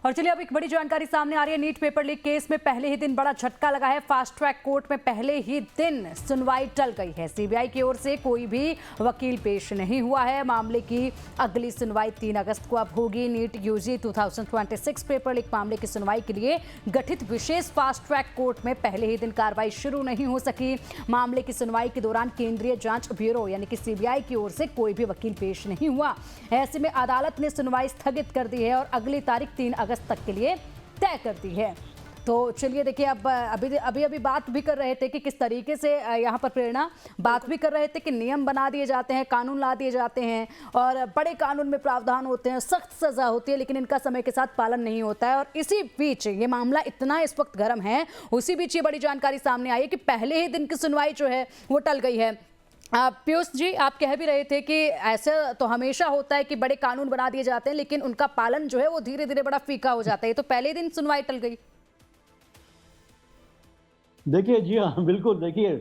और चलिए अब एक बड़ी जानकारी सामने आ रही है। नीट पेपर लीक केस में पहले ही दिन बड़ा झटका लगा है। फास्ट ट्रैक कोर्ट में पहले ही दिन सुनवाई टल गई है। सीबीआई की ओर से कोई भी वकील पेश नहीं हुआ है। मामले की अगली सुनवाई 3 अगस्त को अब होगी। नीट यूजी 2026 पेपर लीक मामले की सुनवाई के लिए गठित विशेष फास्ट ट्रैक कोर्ट में पहले ही दिन कार्रवाई शुरू नहीं हो सकी। मामले की सुनवाई के दौरान केंद्रीय जांच ब्यूरो यानी कि सीबीआई की ओर से कोई भी वकील पेश नहीं हुआ। ऐसे में अदालत ने सुनवाई स्थगित कर दी है और अगली तारीख 3 अगस्त तक के लिए तय कर दी है। तो चलिए देखिए, अब अभी बात भी कर रहे थे कि किस तरीके से यहाँ पर प्रेरणा बात भी कर रहे थे कि नियम बना दिए जाते हैं, कानून ला दिए जाते हैं और बड़े कानून में प्रावधान होते हैं, सख्त सजा होती है, लेकिन इनका समय के साथ पालन नहीं होता है। और इसी बीच ये मामला इतना इस वक्त गर्म है, उसी बीच ये बड़ी जानकारी सामने आई है कि पहले ही दिन की सुनवाई जो है वो टल गई है। पीयूष जी, आप कह भी रहे थे कि ऐसा तो हमेशा होता है कि बड़े कानून बना दिए जाते हैं लेकिन उनका पालन जो है वो धीरे धीरे बड़ा फीका हो जाता है। तो पहले दिन सुनवाई टल गई। देखिए, जी हाँ, बिल्कुल। देखिए,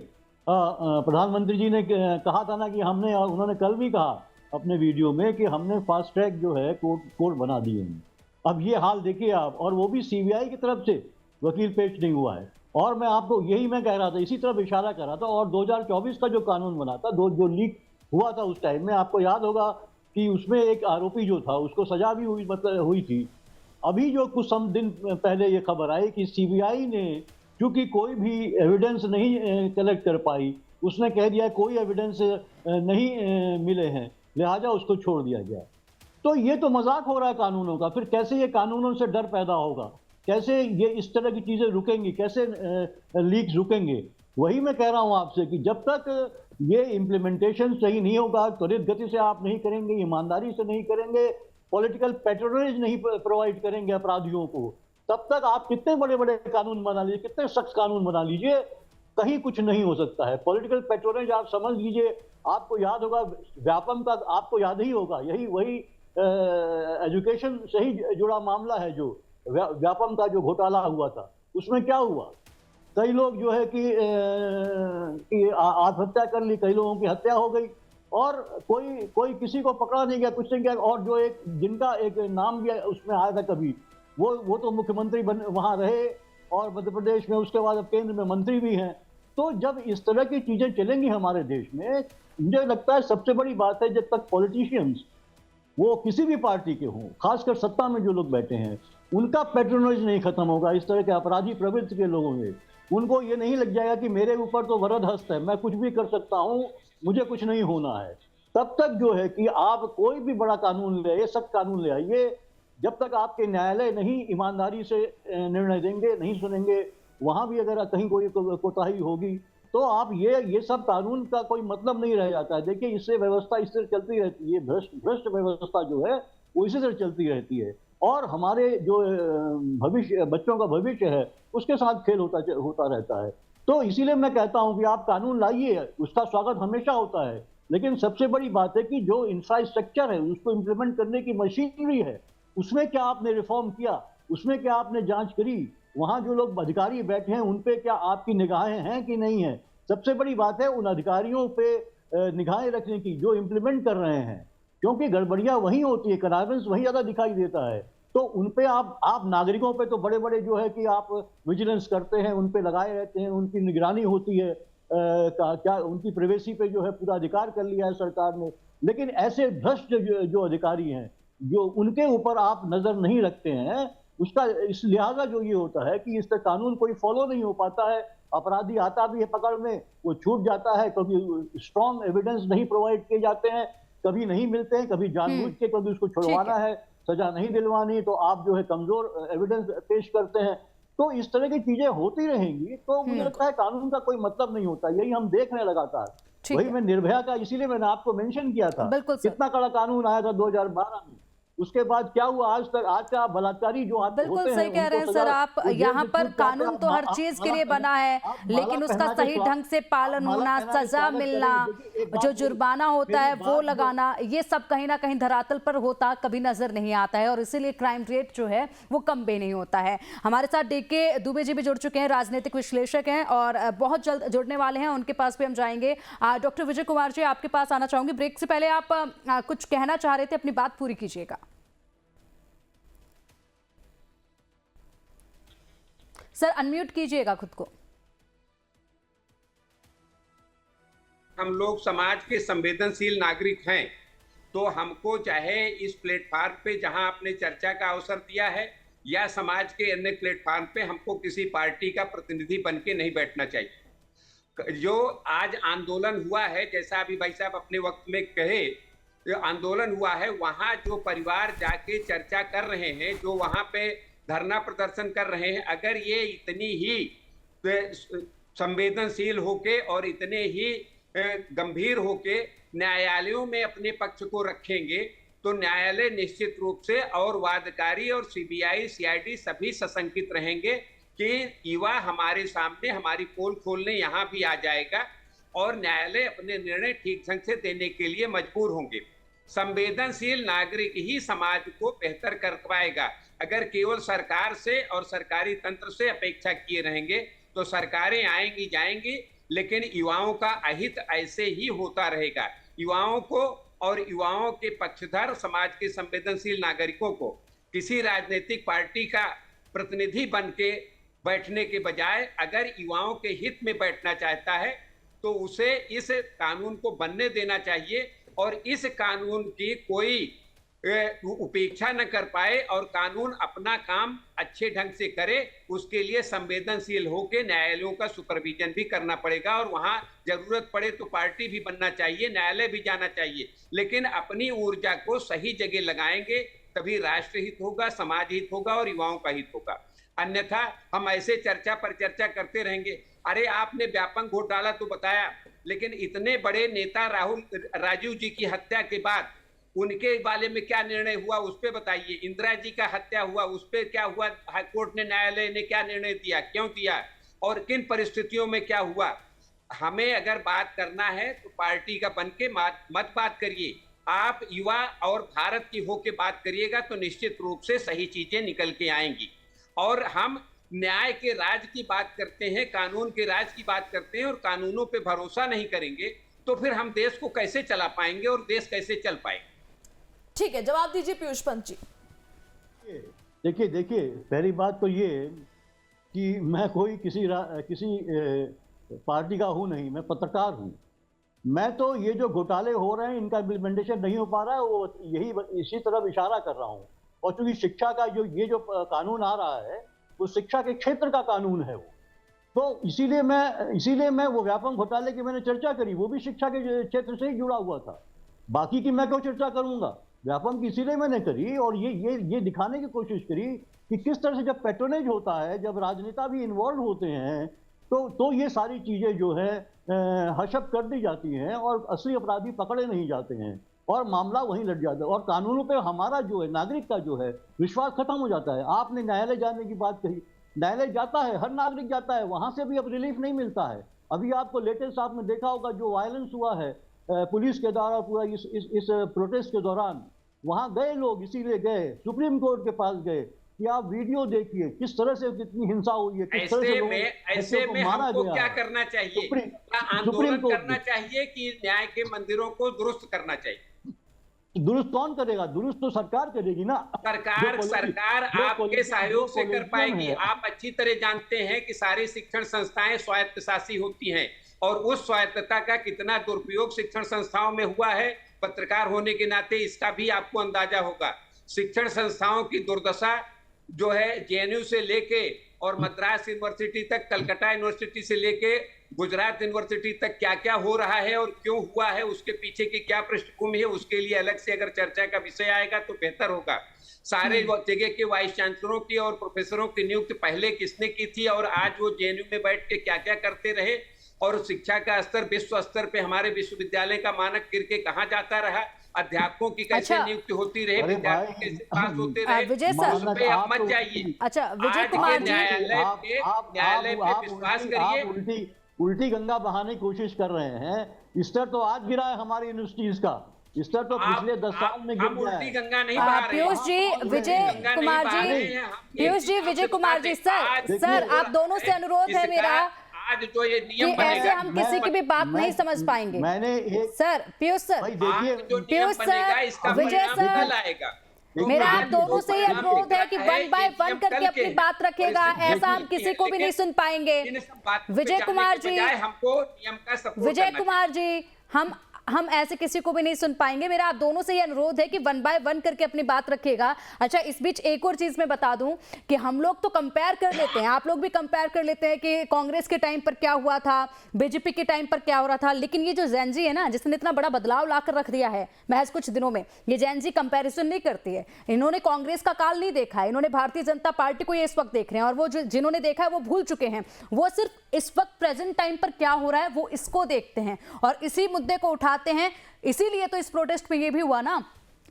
प्रधानमंत्री जी ने कहा था ना कि उन्होंने कल भी कहा अपने वीडियो में कि हमने फास्ट ट्रैक जो है कोर्ट बना दिए हैं। अब ये हाल देखिए आप, और वो भी सीबीआई की तरफ से वकील पेश नहीं हुआ है। और मैं आपको यही मैं कह रहा था, इसी तरफ इशारा कर रहा था। और 2024 का जो कानून बना था, जो लीक हुआ था उस टाइम में, आपको याद होगा कि उसमें एक आरोपी जो था उसको सजा भी हुई थी। अभी जो कुछ दिन पहले ये खबर आई कि सीबीआई ने क्योंकि कोई भी एविडेंस नहीं कलेक्ट कर पाई, उसने कह दिया कोई एविडेंस नहीं मिले हैं, लिहाजा उसको छोड़ दिया गया। तो ये तो मजाक हो रहा है कानूनों का। फिर कैसे ये कानूनों से डर पैदा होगा, कैसे ये इस तरह की चीजें रुकेंगी, कैसे लीक्स रुकेंगे? वही मैं कह रहा हूं आपसे कि जब तक ये इम्प्लीमेंटेशन सही नहीं होगा, त्वरित गति से आप नहीं करेंगे, ईमानदारी से नहीं करेंगे, पॉलिटिकल पैट्रोनेज नहीं प्रोवाइड करेंगे अपराधियों को, तब तक आप कितने बड़े बड़े कानून बना लीजिए, कितने सख्त कानून बना लीजिए, कहीं कुछ नहीं हो सकता है। पॉलिटिकल पैट्रोनेज आप समझ लीजिए। आपको याद होगा व्यापम का, आपको याद ही होगा, यही वही एजुकेशन से ही जुड़ा मामला है। जो व्यापम का जो घोटाला हुआ था, उसमें क्या हुआ? कई लोग जो है कि आत्महत्या कर ली, कई लोगों की हत्या हो गई और कोई किसी को पकड़ा नहीं गया, कुछ नहीं गया। और जो जिनका एक नाम भी उसमें आया था कभी, वो तो मुख्यमंत्री वहां रहे और मध्य प्रदेश में, उसके बाद अब केंद्र में मंत्री भी हैं। तो जब इस तरह की चीजें चलेंगी हमारे देश में, मुझे लगता है सबसे बड़ी बात है, जब तक पॉलिटिशियंस वो किसी भी पार्टी के हों, खासकर सत्ता में जो लोग बैठे हैं, उनका पैट्रोनेज नहीं खत्म होगा इस तरह के अपराधी प्रवृत्ति के लोगों में, उनको ये नहीं लग जाएगा कि मेरे ऊपर तो वरद हस्त है, मैं कुछ भी कर सकता हूं, मुझे कुछ नहीं होना है, तब तक जो है कि आप कोई भी बड़ा कानून ले आइए, सख्त कानून ले आइए, जब तक आपके न्यायालय नहीं ईमानदारी से निर्णय देंगे, नहीं सुनेंगे, वहां भी अगर कहीं कोई कोताही होगी तो आप ये सब कानून का कोई मतलब नहीं रह जाता है। देखिए, इससे व्यवस्था इस तरह चलती रहती है, भ्रष्ट व्यवस्था जो है वो इसी तरह चलती रहती है और हमारे जो भविष्य, बच्चों का भविष्य है, उसके साथ खेल होता रहता है। तो इसीलिए मैं कहता हूं कि आप कानून लाइए, उसका स्वागत हमेशा होता है, लेकिन सबसे बड़ी बात है कि जो इंफ्रास्ट्रक्चर है, उसको इम्प्लीमेंट करने की मशीनरी है, उसमें क्या आपने रिफॉर्म किया, उसमें क्या आपने जांच करी, वहां जो लोग अधिकारी बैठे हैं उन पे क्या आपकी निगाहें हैं कि नहीं है? सबसे बड़ी बात है उन अधिकारियों पे निगाहें रखने की जो इम्प्लीमेंट कर रहे हैं, क्योंकि गड़बड़ियां वही होती है, कनावेंस वही ज्यादा दिखाई देता है। तो उन पे आप नागरिकों पे तो बड़े बड़े जो है कि आप विजिलेंस करते हैं, उन पे लगाए रहते हैं, उनकी निगरानी होती है, क्या उनकी प्राइवेसी पे जो है पूरा अधिकार कर लिया है सरकार ने। लेकिन ऐसे भ्रष्ट जो अधिकारी हैं, जो उनके ऊपर आप नजर नहीं रखते हैं, उसका इस लिहाजा जो ये होता है कि इस पर कानून कोई फॉलो नहीं हो पाता है। अपराधी आता भी है पकड़ में, वो छूट जाता है, क्योंकि स्ट्रॉन्ग एविडेंस नहीं प्रोवाइड किए जाते हैं, कभी नहीं मिलते हैं, कभी जानबूझ के, कभी उसको छुड़वाना है, सजा नहीं दिलवानी तो आप जो है कमजोर एविडेंस पेश करते हैं। तो इस तरह की चीजें होती रहेंगी तो मुझे लगता है कानून का कोई मतलब नहीं होता। यही हम देख रहे हैं लगातार। वही मैं निर्भया का, इसीलिए मैंने आपको मेंशन किया था, कितना कड़ा कानून आया था 2012 में, उसके बाद क्या हुआ आज तक? आज का बलात्कारी जो बिल्कुल सही कह रहे हैं सर आप। यहाँ पर कानून तो हर चीज के लिए बना है, लेकिन उसका सही ढंग से पालन होना, सजा मिलना, जो जुर्माना होता है वो लगाना, ये सब कहीं ना कहीं धरातल पर होता कभी नजर नहीं आता है और इसीलिए क्राइम रेट जो है वो कम भी नहीं होता है। हमारे साथ डीके दुबे जी भी जुड़ चुके हैं, राजनीतिक विश्लेषक हैं और बहुत जल्द जुड़ने वाले हैं, उनके पास भी हम जाएंगे। डॉक्टर विजय कुमार जी, आपके पास आना चाहूंगी। ब्रेक से पहले आप कुछ कहना चाह रहे थे, अपनी बात पूरी कीजिएगा। सर अनम्यूट कीजिएगा खुद को। हम लोग समाज के संवेदनशील नागरिक हैं, तो हमको चाहे इस प्लेटफार्म पे जहां आपने चर्चा का अवसर दिया है या समाज के अन्य प्लेटफार्म पे हमको किसी पार्टी का प्रतिनिधि बन के नहीं बैठना चाहिए। जो आज आंदोलन हुआ है, जैसा अभी भाई साहब अपने वक्त में कहे, जो आंदोलन हुआ है वहां जो परिवार जाके चर्चा कर रहे हैं, जो वहां पे धरना प्रदर्शन कर रहे हैं, अगर ये इतनी ही संवेदनशील होके और इतने ही गंभीर होके न्यायालयों में अपने पक्ष को रखेंगे तो न्यायालय निश्चित रूप से और वादकारी और सीबीआई सीआईडी सभी सशंकित रहेंगे कि युवा हमारे सामने हमारी पोल खोलने यहाँ भी आ जाएगा और न्यायालय अपने निर्णय ठीक ढंग से देने के लिए मजबूर होंगे। संवेदनशील नागरिक ही समाज को बेहतर कर पाएगा। अगर केवल सरकार से और सरकारी तंत्र से अपेक्षा किए रहेंगे तो सरकारें आएंगी जाएंगी, लेकिन युवाओं का अहित ऐसे ही होता रहेगा। युवाओं को और युवाओं के पक्षधर समाज के संवेदनशील नागरिकों को किसी राजनीतिक पार्टी का प्रतिनिधि बन के बैठने के बजाय अगर युवाओं के हित में बैठना चाहता है तो उसे इस कानून को बनने देना चाहिए और इस कानून की कोई उपेक्षा न कर पाए और कानून अपना काम अच्छे ढंग से करे। उसके लिए संवेदनशील होकर न्यायालयों का सुपरविजन भी करना पड़ेगा और वहां जरूरत पड़े तो पार्टी भी बनना चाहिए, न्यायालय भी जाना चाहिए, लेकिन अपनी ऊर्जा को सही जगह लगाएंगे तभी राष्ट्र हित होगा, समाज हित होगा और युवाओं का हित होगा। अन्यथा हम ऐसे चर्चा पर चर्चा करते रहेंगे। अरे आपने व्यापक घोटाला तो बताया, लेकिन इतने बड़े नेता राजीव जी की हत्या के बाद उनके बारे में क्या निर्णय हुआ उस पे बताइए। इंदिरा जी का हत्या हुआ उस पे क्या हुआ, हाईकोर्ट ने न्यायालय ने क्या निर्णय दिया, क्यों दिया और किन परिस्थितियों में क्या हुआ। हमें अगर बात करना है तो पार्टी का बन के मत बात करिए। आप युवा और भारत की होके बात करिएगा तो निश्चित रूप से सही चीजें निकल के आएंगी। और हम न्याय के राज की बात करते हैं, कानून के राज की बात करते हैं और कानूनों पे भरोसा नहीं करेंगे तो फिर हम देश को कैसे चला पाएंगे और देश कैसे चल पाएगा। ठीक है, जवाब दीजिए पीयूष पंत जी। देखिए पहली बात तो ये कि मैं कोई किसी पार्टी का हूँ नहीं, मैं पत्रकार हूँ। मैं तो ये जो घोटाले हो रहे हैं इनका इम्प्लीमेंटेशन नहीं हो पा रहा है वो इसी तरफ इशारा कर रहा हूँ। और चूंकि शिक्षा का जो कानून आ रहा है वो शिक्षा के क्षेत्र का कानून है वो, तो इसीलिए मैं वो व्यापक घोटाले की मैंने चर्चा करी, वो भी शिक्षा के क्षेत्र से ही जुड़ा हुआ था। बाकी की मैं क्यों चर्चा करूंगा, व्यापम की इसीलिए मैंने करी और ये दिखाने की कोशिश करी कि किस तरह से जब पैट्रोनेज होता है, जब राजनेता भी इन्वॉल्व होते हैं तो ये सारी चीजें जो है हशप कर दी जाती हैं और असली अपराधी पकड़े नहीं जाते हैं और मामला वहीं लट जाता है और कानूनों पे हमारा जो है नागरिक का जो है विश्वास खत्म हो जाता है। आपने न्यायालय जाने की बात कही, न्यायालय जाता है, हर नागरिक जाता है, वहां से भी अब रिलीफ नहीं मिलता है। अभी आपको लेटेस्ट आपने देखा होगा जो वायलेंस हुआ है पुलिस के द्वारा पूरा इस प्रोटेस्ट के दौरान, वहां गए लोग इसीलिए गए, सुप्रीम कोर्ट के पास गए कि आप वीडियो देखिए किस तरह से कितनी हिंसा हुई है, किस तरह से ऐसे में हमको क्या करना चाहिए, क्या आंदोलन करना चाहिए कि न्याय के मंदिरों को दुरुस्त करना चाहिए? दुरुस्त कौन करेगा? दुरुस्त तो सरकार करेगी ना। सरकार आपके सहयोग से कर पाएगी। आप अच्छी तरह जानते हैं कि सारी शिक्षण संस्थाएं स्वायत्तशासी होती हैं और उस स्वायत्तता का कितना दुरुपयोग शिक्षण संस्थाओं में हुआ है, पत्रकार होने के नाते इसका भी आपको अंदाजा होगा। शिक्षण संस्थाओं की दुर्दशा जो है जेएनयू से लेके और मद्रास यूनिवर्सिटी तक, कलकत्ता यूनिवर्सिटी से लेके गुजरात यूनिवर्सिटी तक क्या क्या हो रहा है और क्यों हुआ है, उसके पीछे की क्या पृष्ठभूमि है, उसके लिए अलग से अगर चर्चा का विषय आएगा तो बेहतर होगा। सारे जगह के वाइस चांसलरों की और प्रोफेसरों की नियुक्ति पहले किसने की थी और आज वो जेएनयू में बैठ के क्या क्या करते रहे और शिक्षा का स्तर विश्व स्तर पे हमारे विश्वविद्यालय का मानक गिर के कहाँ जाता रहा, अध्यापकों की कैसे नियुक्ति होती रहे, विद्यार्थी कैसे पास होते रहे, विजय सर आप मत जाइए। अच्छा विजय कुमार जी, न्यायालय पे विश्वास करिए। उल्टी गंगा बहाने की कोशिश कर रहे हैं। स्तर तो आज गिरा है हमारी यूनिवर्सिटीज का, स्तर तो पिछले 10 साल में गिर गया है। उल्टी गंगा नहीं बहा रहे। पीयूष जी, विजय कुमार जी, पीयूष जी, विजय कुमार जी, सर आप दोनों से अनुरोध है मेरा आज जो ये नियम ऐसे हम किसी की भी बात नहीं समझ पाएंगे। मैंने सर पीयूष सर, देखिए पीयूष सर, विजय सर, मेरा आप आज दोनों से ही परिणाम अनुरोध है कि निकला वन बाय कि वन सीएम करके कल अपनी के बात रखेगा, परिस्थिति ऐसा हम देखी किसी है, को भी नहीं लेकिन सुन पाएंगे। इन सब बातों पे विजय जाने कुमार के जी, बजाय हमको नियम का सपोर्ट विजय करना कुमार जी, हम ऐसे किसी को भी नहीं सुन पाएंगे। मेरा आप दोनों से ये अनुरोध है कि वन बाय वन करके अपनी बात रखिएगा। अच्छा, इस बीच एक और चीज मैं बता दूं कि हम लोग तो कंपेयर कर लेते हैं, आप लोग भी कंपेयर कर लेते हैं कि कांग्रेस के टाइम पर क्या हुआ था, बीजेपी के टाइम पर क्या हो रहा था, लेकिन ये जो जैनजी है ना, जिसने इतना बड़ा बदलाव लाकर रख दिया है महज कुछ दिनों में, ये जैनजी कंपैरिजन नहीं करती है। इन्होंने कांग्रेस का काल नहीं देखा है, इन्होंने भारतीय जनता पार्टी को ये इस वक्त देख रहे हैं, और वो जो जिन्होंने देखा है वो भूल चुके हैं। वो सिर्फ इस वक्त प्रेजेंट टाइम पर क्या हो रहा है वो इसको देखते हैं और इसी मुद्दे को उठाते हैं। इसीलिए तो इस प्रोटेस्ट में ये भी हुआ ना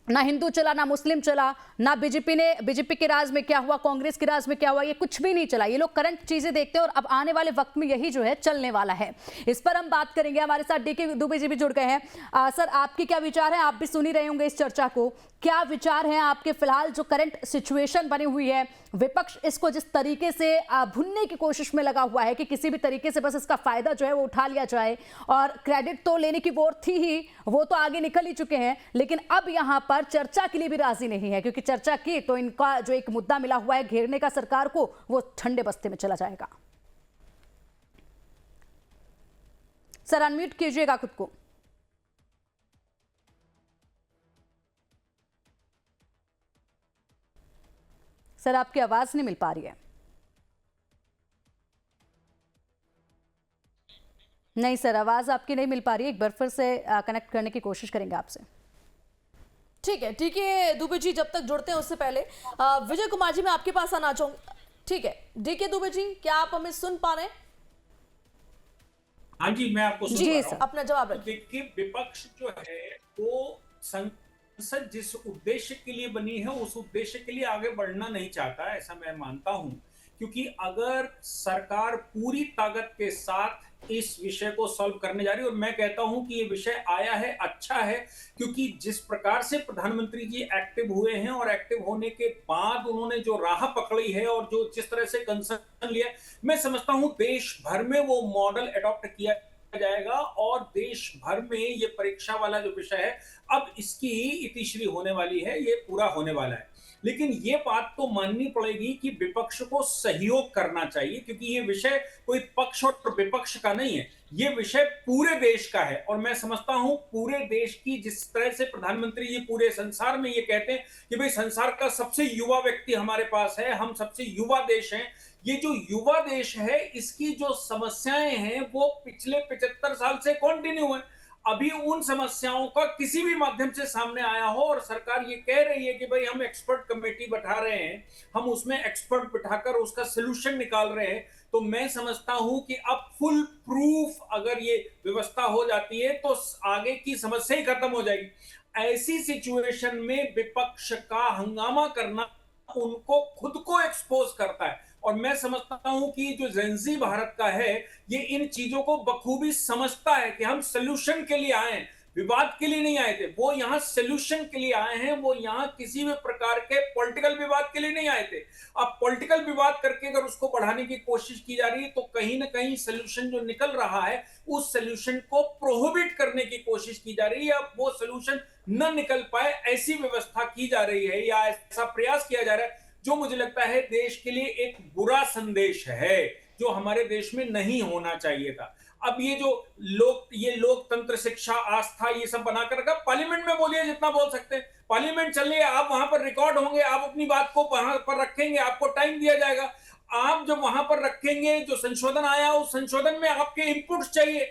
हिंदू चला, ना मुस्लिम चला, ना बीजेपी के राज में क्या हुआ, कांग्रेस के राज में क्या हुआ, ये कुछ भी नहीं चला। ये लोग करंट चीजें देखते हैं और अब आने वाले वक्त में यही जो है चलने वाला है। इस पर हम बात करेंगे। हमारे साथ डीके दुबे जी भी जुड़ गए हैं। सर, आपकी क्या विचार है? आप भी सुन ही रहे होंगे इस चर्चा को। क्या विचार है आपके फिलहाल जो करंट सिचुएशन बनी हुई है, विपक्ष इसको जिस तरीके से भुनने की कोशिश में लगा हुआ है कि किसी भी तरीके से बस इसका फायदा जो है वो उठा लिया जाए, और क्रेडिट तो लेने की वो थी ही, वो तो आगे निकल ही चुके हैं, लेकिन अब यहां पर चर्चा के लिए भी राजी नहीं है, क्योंकि चर्चा की तो इनका जो एक मुद्दा मिला हुआ है घेरने का सरकार को, वो ठंडे बस्ते में चला जाएगा। सर, अनम्यूट कीजिएगा खुद को। सर, आपकी आवाज नहीं मिल पा रही है। नहीं सर, आवाज आपकी नहीं मिल पा रही है। एक बार फिर से कनेक्ट करने की कोशिश करेंगे आपसे। ठीक है दुबे जी, जब तक जुड़ते हैं उससे पहले विजय कुमार जी मैं आपके पास आना चाहूंगी। ठीक है डीके दुबे जी, क्या आप हमें सुन पा रहे हैं? हाँ जी, मैं आपको सुन पा जी रहा सर, हूं। अपना जवाब रखिए। देखिए, विपक्ष जो है वो संसद जिस उद्देश्य के लिए बनी है उस उद्देश्य के लिए आगे बढ़ना नहीं चाहता, ऐसा मैं मानता हूं। क्योंकि अगर सरकार पूरी ताकत के साथ इस विषय को सॉल्व करने जा रही है, और मैं कहता हूं कि ये विषय आया है अच्छा है, क्योंकि जिस प्रकार से प्रधानमंत्री जी एक्टिव हुए हैं और एक्टिव होने के बाद उन्होंने जो राह पकड़ी है और जो जिस तरह से कंसर्न लिया, मैं समझता हूं देश भर में वो मॉडल अडॉप्ट किया जाएगा और देश भर में ये परीक्षा वाला जो विषय है अब इसकी इतिश्री होने वाली है, ये पूरा होने वाला है। लेकिन ये बात तो माननी पड़ेगी कि विपक्ष को सहयोग करना चाहिए, क्योंकि ये विषय कोई पक्ष और विपक्ष का नहीं है, ये विषय पूरे देश का है। और मैं समझता हूं पूरे देश की, जिस तरह से प्रधानमंत्री जी पूरे संसार में ये कहते हैं कि भाई संसार का सबसे युवा व्यक्ति हमारे पास है, हम सबसे युवा देश हैं। ये जो युवा देश है इसकी जो समस्याएं हैं वो पिछले 75 साल से कंटिन्यू है। अभी उन समस्याओं का किसी भी माध्यम से सामने आया हो और सरकार ये कह रही है कि भाई हम एक्सपर्ट कमेटी बैठा रहे हैं, हम उसमें एक्सपर्ट बिठाकर उसका सलूशन निकाल रहे हैं, तो मैं समझता हूं कि अब फुल प्रूफ अगर ये व्यवस्था हो जाती है तो आगे की समस्या ही खत्म हो जाएगी। ऐसी सिचुएशन में विपक्ष का हंगामा करना उनको खुद को एक्सपोज करता है। और मैं समझता हूं कि जो जेनजी भारत का है ये इन चीजों को बखूबी समझता है कि हम सलूशन के लिए आए हैं, विवाद के लिए नहीं आए थे। वो यहाँ सलूशन के लिए आए हैं, वो यहाँ किसी भी प्रकार के पॉलिटिकल विवाद के लिए नहीं आए थे। अब पॉलिटिकल विवाद करके अगर उसको बढ़ाने की कोशिश की जा रही है तो कहीं ना कहीं सलूशन जो निकल रहा है उस सलूशन को प्रोहिबिट करने की कोशिश की जा रही है। अब वो सलूशन न निकल पाए ऐसी व्यवस्था की जा रही है या ऐसा प्रयास किया जा रहा है, जो मुझे लगता है देश के लिए एक बुरा संदेश है, जो हमारे देश में नहीं होना चाहिए था। अब ये जो लोकतंत्र, शिक्षा, आस्था, ये सब बनाकर रखा। पार्लियामेंट में बोलिए जितना बोल सकते हैं, पार्लियामेंट चल रही है, आप वहां पर रिकॉर्ड होंगे, आप अपनी बात को वहां पर रखेंगे, आपको टाइम दिया जाएगा। आप जब वहां पर रखेंगे, जो संशोधन आया उस संशोधन में आपके इनपुट्स चाहिए।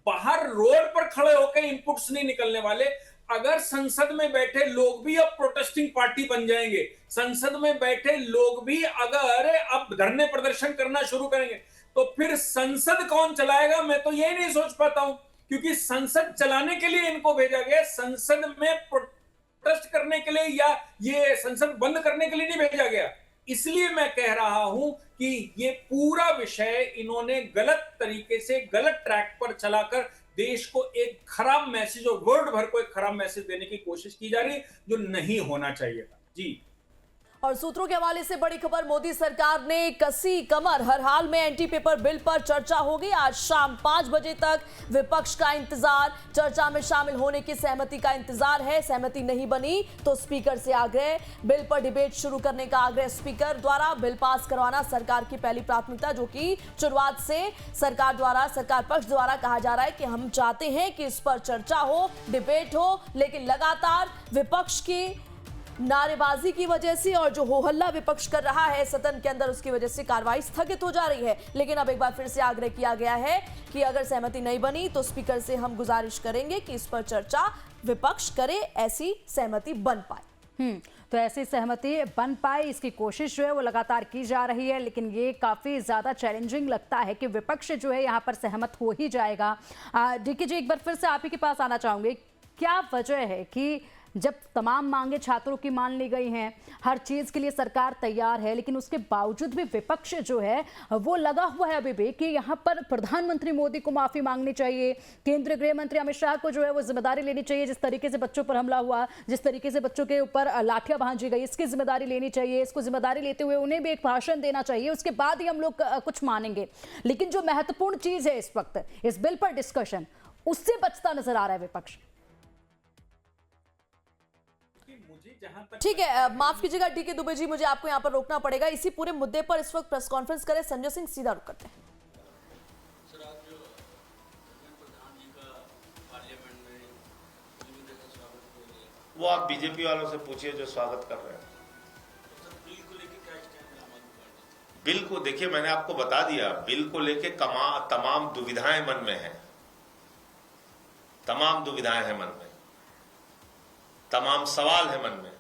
बाहर रोड पर खड़े होकर इनपुट्स नहीं निकलने वाले। अगर संसद में बैठे लोग भी अब प्रोटेस्टिंग पार्टी बन जाएंगे, संसद में बैठे लोग भी अगर अब धरने प्रदर्शन करना शुरू करेंगे, तो फिर संसद कौन चलाएगा? मैं तो यही नहीं सोच पाता हूं, क्योंकि संसद चलाने के लिए इनको भेजा गया, संसद में प्रोटेस्ट करने के लिए या ये संसद बंद करने के लिए नहीं भेजा गया। इसलिए मैं कह रहा हूं कि ये पूरा विषय इन्होंने गलत तरीके से, गलत ट्रैक पर चलाकर देश को एक खराब मैसेज और वर्ल्ड भर को एक खराब मैसेज देने की कोशिश की जा रही है, जो नहीं होना चाहिए था। जी और सूत्रों के हवाले से बड़ी खबर, मोदी सरकार ने कसी कमर, हर हाल में एंटी पेपर बिल पर चर्चा होगी। आज शाम 5 बजे तक विपक्ष का इंतजार, चर्चा में शामिल होने की सहमति का इंतजार है। सहमति नहीं बनी तो स्पीकर से आग्रह, बिल पर डिबेट शुरू करने का आग्रह स्पीकर द्वारा। बिल पास करवाना सरकार की पहली प्राथमिकता, जो कि शुरुआत से सरकार पक्ष द्वारा कहा जा रहा है कि हम चाहते हैं कि इस पर चर्चा हो, डिबेट हो, लेकिन लगातार विपक्ष की नारेबाजी की वजह से और जो हो हल्ला विपक्ष कर रहा है सदन के अंदर, उसकी वजह से कार्रवाई स्थगित हो जा रही है। लेकिन अब एक बार फिर से आग्रह किया गया है कि अगर सहमति नहीं बनी तो स्पीकर से हम गुजारिश करेंगे कि इस पर चर्चा विपक्ष करे, ऐसी सहमति बन पाए। तो ऐसी सहमति बन पाए, इसकी कोशिश जो है वो लगातार की जा रही है, लेकिन ये काफ़ी ज़्यादा चैलेंजिंग लगता है कि विपक्ष जो है यहाँ पर सहमत हो ही जाएगा। डीके जी, एक बार फिर से आप ही के पास आना चाहूँगी, क्या वजह है कि जब तमाम मांगे छात्रों की मान ली गई हैं, हर चीज़ के लिए सरकार तैयार है, लेकिन उसके बावजूद भी विपक्ष जो है वो लगा हुआ है अभी भी कि यहाँ पर प्रधानमंत्री मोदी को माफ़ी मांगनी चाहिए, केंद्रीय गृह मंत्री अमित शाह को जो है वो जिम्मेदारी लेनी चाहिए, जिस तरीके से बच्चों पर हमला हुआ, जिस तरीके से बच्चों के ऊपर लाठियां भांजी गई, इसकी जिम्मेदारी लेनी चाहिए, इसको जिम्मेदारी लेते हुए उन्हें भी एक भाषण देना चाहिए, उसके बाद ही हम लोग कुछ मानेंगे। लेकिन जो महत्वपूर्ण चीज़ है इस वक्त इस बिल पर डिस्कशन, उससे बचता नजर आ रहा है विपक्ष। ठीक है, माफ कीजिएगा डीके दुबे जी, मुझे आपको यहाँ पर रोकना पड़ेगा। इसी पूरे मुद्दे पर इस वक्त प्रेस कॉन्फ्रेंस करे संजय सिंह, सीधा रुक करते हैं। वो आप बीजेपी वालों से पूछिए जो स्वागत कर रहे हैं। बिल को देखिए, मैंने आपको बता दिया, बिल को लेके तमाम दुविधाएं मन में हैं, तमाम दुविधाएं हैं मन में, तमाम सवाल है मन में।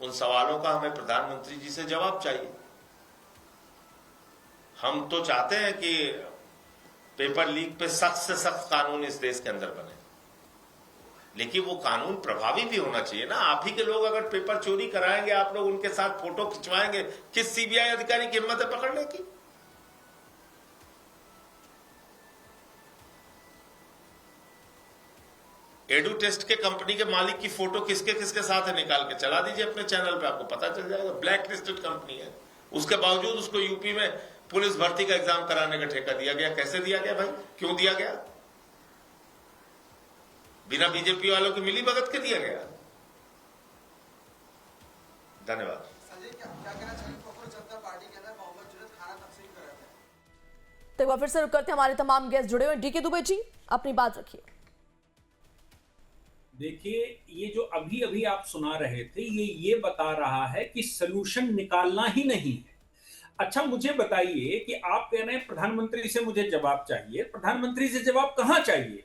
उन सवालों का हमें प्रधानमंत्री जी से जवाब चाहिए। हम तो चाहते हैं कि पेपर लीक पे सख्त से सख्त कानून इस देश के अंदर बने, लेकिन वो कानून प्रभावी भी होना चाहिए ना। आप ही के लोग अगर पेपर चोरी कराएंगे, आप लोग उनके साथ फोटो खिंचवाएंगे, किस सीबीआई अधिकारी की हिम्मत है पकड़ने की? एडू टेस्ट के कंपनी के मालिक की फोटो किसके किसके साथ है निकाल के चला दीजिए अपने चैनल पे, आपको पता चल जाएगा। ब्लैक लिस्टेड कंपनी है, उसके बावजूद उसको यूपी में पुलिस भर्ती का एग्जाम कराने का ठेका दिया गया। कैसे दिया गया भाई, क्यों दिया गया? बिना बीजेपी वालों की मिली भगत के दिया गया। धन्यवाद। तो एक बार फिर से रुक करते हैं, हमारे तमाम गेस्ट जुड़े हुए। डीके दुबे जी, अपनी बात रखिए। देखिए, ये जो अभी अभी आप सुना रहे थे, ये बता रहा है कि सलूशन निकालना ही नहीं है। अच्छा, मुझे बताइए कि आप कह रहे हैं प्रधानमंत्री से मुझे जवाब चाहिए। प्रधानमंत्री से जवाब कहां चाहिए?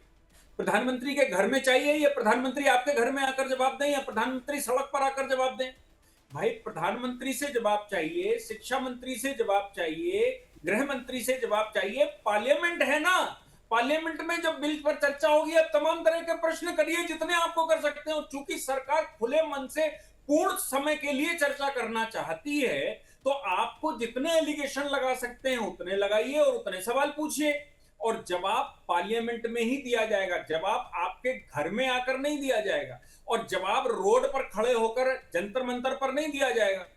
प्रधानमंत्री के घर में चाहिए, या प्रधानमंत्री आपके घर में आकर जवाब दें, या प्रधानमंत्री सड़क पर आकर जवाब दें? भाई, प्रधानमंत्री से जवाब चाहिए, शिक्षा मंत्री से जवाब चाहिए, गृह मंत्री से जवाब चाहिए। पार्लियामेंट है ना, पार्लियामेंट में जब बिल पर चर्चा होगी, अब तमाम तरह के प्रश्न करिए जितने आपको कर सकते हो। चूंकि सरकार खुले मन से पूर्ण समय के लिए चर्चा करना चाहती है, तो आपको जितने एलिगेशन लगा सकते हैं उतने लगाइए और उतने सवाल पूछिए, और जवाब पार्लियामेंट में ही दिया जाएगा। जवाब आपके घर में आकर नहीं दिया जाएगा, और जवाब रोड पर खड़े होकर जंतर मंतर पर नहीं दिया जाएगा।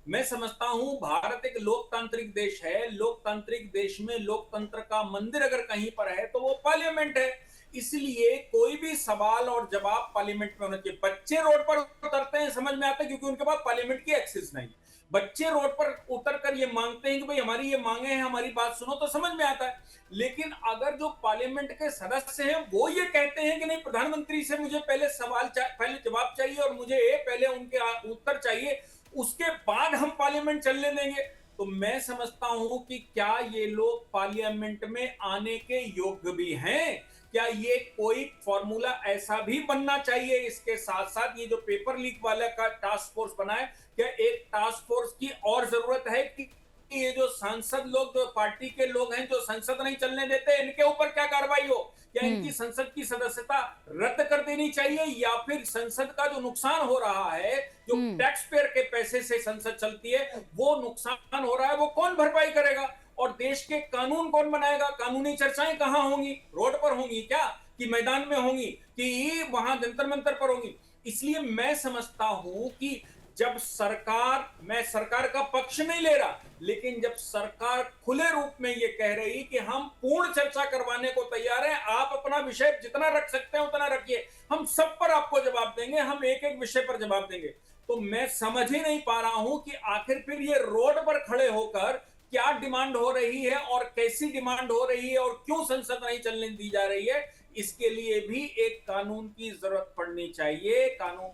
मैं समझता हूं भारत एक लोकतांत्रिक देश है। लोकतांत्रिक देश में लोकतंत्र का मंदिर अगर कहीं पर है तो वो पार्लियामेंट है। इसलिए कोई भी सवाल और जवाब पार्लियामेंट में होना चाहिए। बच्चे रोड पर उतरते हैं, समझ में आता है, क्योंकि उनके पास पार्लियामेंट की एक्सेस नहीं। बच्चे रोड पर उतरकर ये मांगते हैं कि भाई हमारी ये मांगे हैं, हमारी बात सुनो, तो समझ में आता है। लेकिन अगर जो पार्लियामेंट के सदस्य हैं वो ये कहते हैं कि नहीं, प्रधानमंत्री से मुझे पहले जवाब चाहिए और मुझे पहले उनके उत्तर चाहिए, उसके बाद हम पार्लियामेंट चलने देंगे, तो मैं समझता हूं कि क्या ये लोग पार्लियामेंट में आने के योग्य भी हैं? क्या ये कोई फॉर्मूला ऐसा भी बनना चाहिए? इसके साथ साथ ये जो पेपर लीक वाला का टास्क फोर्स बना है, क्या एक टास्क फोर्स की और जरूरत है कि ये जो सांसद लोग, जो पार्टी के लोग हैं, जो संसद नहीं चलने देते, इनके ऊपर क्या कार्रवाई हो? क्या इनकी संसद की सदस्यता रद्द कर देनी चाहिए, या फिर संसद का जो नुकसान हो रहा है, जो टैक्स पेयर के पैसे से संसद चलती है, वो नुकसान हो रहा है, वो कौन भरपाई करेगा? और देश के कानून कौन बनाएगा? कानूनी चर्चाएं कहां होंगी? रोड पर होंगी क्या, कि मैदान में होंगी, कि वहां जंतर मंतर पर होंगी? इसलिए मैं समझता हूं कि जब सरकार, मैं सरकार का पक्ष नहीं ले रहा, लेकिन जब सरकार खुले रूप में ये कह रही कि हम पूर्ण चर्चा करवाने को तैयार हैं, आप अपना विषय जितना रख सकते हैं उतना रखिए, हम सब पर आपको जवाब देंगे, हम एक एक विषय पर जवाब देंगे। तो मैं समझ ही नहीं पा रहा हूं कि आखिर फिर ये रोड पर खड़े होकर क्या डिमांड हो रही है और कैसी डिमांड हो रही है और क्यों संसद नहीं चलने दी जा रही है। इसके लिए भी एक कानून की जरूरत पड़नी चाहिए, कानून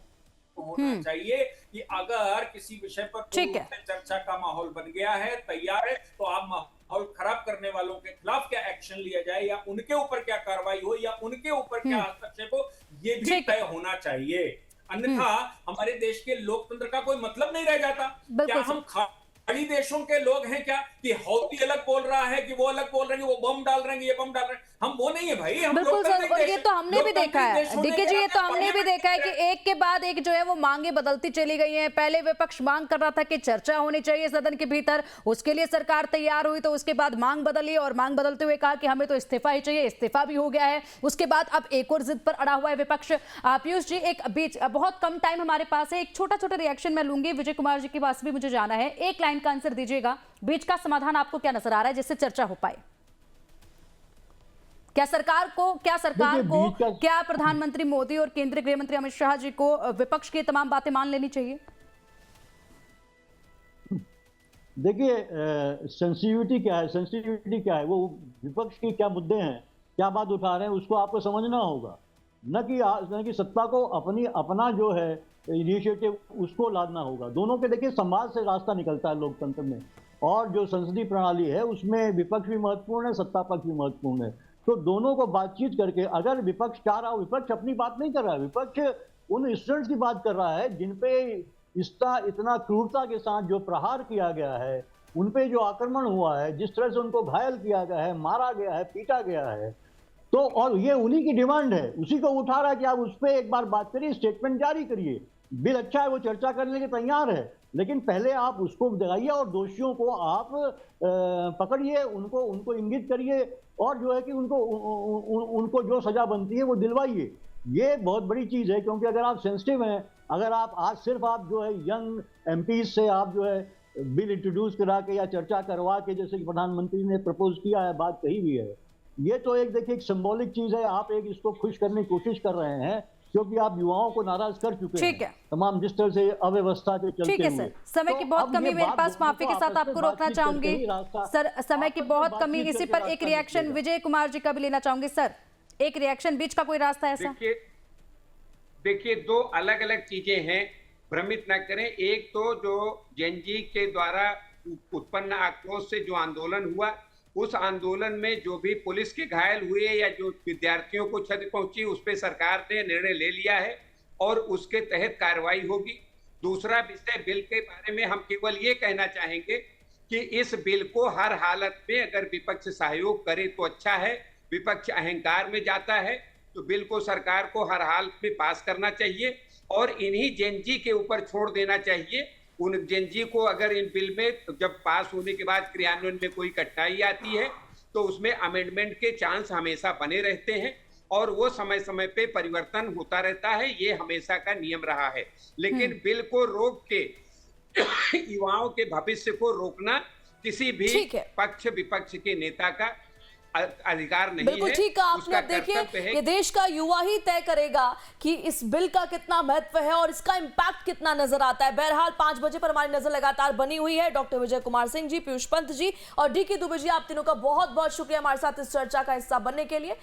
होना चाहिए कि अगर किसी विषय पर चर्चा का माहौल बन गया है, तैयार है, तो आप माहौल खराब करने वालों के खिलाफ क्या एक्शन लिया जाए या उनके ऊपर क्या कार्रवाई हो या उनके ऊपर क्या हस्तक्षेप हो, ये भी तय होना चाहिए। अन्यथा हमारे देश के लोकतंत्र का कोई मतलब नहीं रह जाता। क्या हम खाड़ी देशों के लोग हैं क्या कि हौती अलग बोल रहा है कि वो अलग बोल रहे हैं, वो बम डाल रहे हैं, ये बम डाल रहे हैं? हम वो नहीं है भाई, हम बिल्कुल सर। और ये तो हमने भी देखा है, डीके जी, ये तो हमने भी देखा है कि एक के बाद एक जो है वो मांगे बदलती चली गई हैं। पहले विपक्ष मांग कर रहा था कि चर्चा होनी चाहिए सदन के भीतर, उसके लिए सरकार तैयार हुई, तो उसके बाद मांग बदली और मांग बदलते हुए कहा कि हमें तो इस्तीफा ही चाहिए, इस्तीफा भी हो गया है। उसके बाद अब एक और जिद पर अड़ा हुआ है विपक्ष। पीयूष जी, एक बीच बहुत कम टाइम हमारे पास है, एक छोटा छोटा रिएक्शन मैं लूंगी, विजय कुमार जी के पास भी मुझे जाना है, एक लाइन का आंसर दीजिएगा। बीच का समाधान आपको क्या नजर आ रहा है जिससे चर्चा हो पाए? क्या सरकार को क्या प्रधानमंत्री मोदी और केंद्रीय गृह मंत्री अमित शाह जी को विपक्ष की तमाम बातें मान लेनी चाहिए? देखिए, सेंसिटिविटी क्या है, वो विपक्ष की क्या मुद्दे हैं, क्या बात उठा रहे हैं, उसको आपको समझना होगा। न कि सत्ता को अपना जो है इनिशिएटिव उसको लादना होगा। दोनों के देखिए संवाद से रास्ता निकलता है लोकतंत्र में, और जो संसदीय प्रणाली है उसमें विपक्ष भी महत्वपूर्ण है, सत्ता पक्ष भी महत्वपूर्ण है। तो दोनों को बातचीत करके, अगर विपक्ष चाह रहा हो, विपक्ष अपनी बात नहीं कर रहा है, विपक्ष उन स्टूडेंट्स की बात कर रहा है जिन पे इतना क्रूरता के साथ जो प्रहार किया गया है, उन पे जो आक्रमण हुआ है, जिस तरह से उनको घायल किया गया है, मारा गया है, पीटा गया है, तो और ये उन्हीं की डिमांड है, उसी को उठा रहा है कि आप उस पर एक बार बात करिए, स्टेटमेंट जारी करिए। बिल अच्छा है, वो चर्चा करने के तैयार है, लेकिन पहले आप उसको दिखाइए और दोषियों को आप पकड़िए, उनको इंगित करिए और जो है कि उनको जो सजा बनती है वो दिलवाइए। ये बहुत बड़ी चीज़ है, क्योंकि अगर आप सेंसिटिव हैं, अगर आप आज सिर्फ आप जो है यंग एमपी से आप जो है बिल इंट्रोड्यूस करा के या चर्चा करवा के, जैसे कि प्रधानमंत्री ने प्रपोज किया है, बात कही भी है, ये तो एक देखिए एक सिंबॉलिक चीज़ है। आप एक इसको खुश करने की कोशिश कर रहे हैं क्योंकि आप युवाओं को नाराज कर चुके हैं तमाम जिस तरह से अव्यवस्था के चलते ठीक है सर, समय की बहुत कमी मेरे पास, माफी के साथ आपको रोकना चाहूंगी सर, समय की बहुत कमी। इसी पर एक रिएक्शन विजय कुमार जी का भी लेना चाहूंगी सर, एक रिएक्शन, बीच का कोई रास्ता ऐसा? देखिए, दो अलग अलग चीजें हैं, भ्रमित ना करें। एक तो जो जेनजी के द्वारा उत्पन्न आक्रोश से जो आंदोलन हुआ, उस आंदोलन में जो भी पुलिस के घायल हुए या जो विद्यार्थियों को क्षति पहुंची, उस पर सरकार ने निर्णय ले लिया है और उसके तहत कार्रवाई होगी। दूसरा विषय, बिल के बारे में हम केवल ये कहना चाहेंगे कि इस बिल को हर हालत में अगर विपक्ष सहयोग करे तो अच्छा है। विपक्ष अहंकार में जाता है तो बिल को सरकार को हर हाल में पास करना चाहिए और इन्हीं जेनजी के ऊपर छोड़ देना चाहिए। उन जेनजी को अगर इन बिल में जब पास होने के बाद क्रियान्वयन में कोई कठिनाई आती है तो उसमें अमेंडमेंट के चांस हमेशा बने रहते हैं और वो समय समय पे परिवर्तन होता रहता है, ये हमेशा का नियम रहा है। लेकिन बिल को रोक के युवाओं के भविष्य को रोकना किसी भी पक्ष विपक्ष के नेता का अधिकार नहीं है। बिल्कुल ठीक है आपने। अब देखिए कि देश का युवा ही तय करेगा कि इस बिल का कितना महत्व है और इसका इंपैक्ट कितना नजर आता है। बहरहाल 5 बजे पर हमारी नजर लगातार बनी हुई है। डॉक्टर विजय कुमार सिंह जी, पीयूष पंत जी और डीके दुबे जी, आप तीनों का बहुत बहुत शुक्रिया हमारे साथ इस चर्चा का हिस्सा बनने के लिए।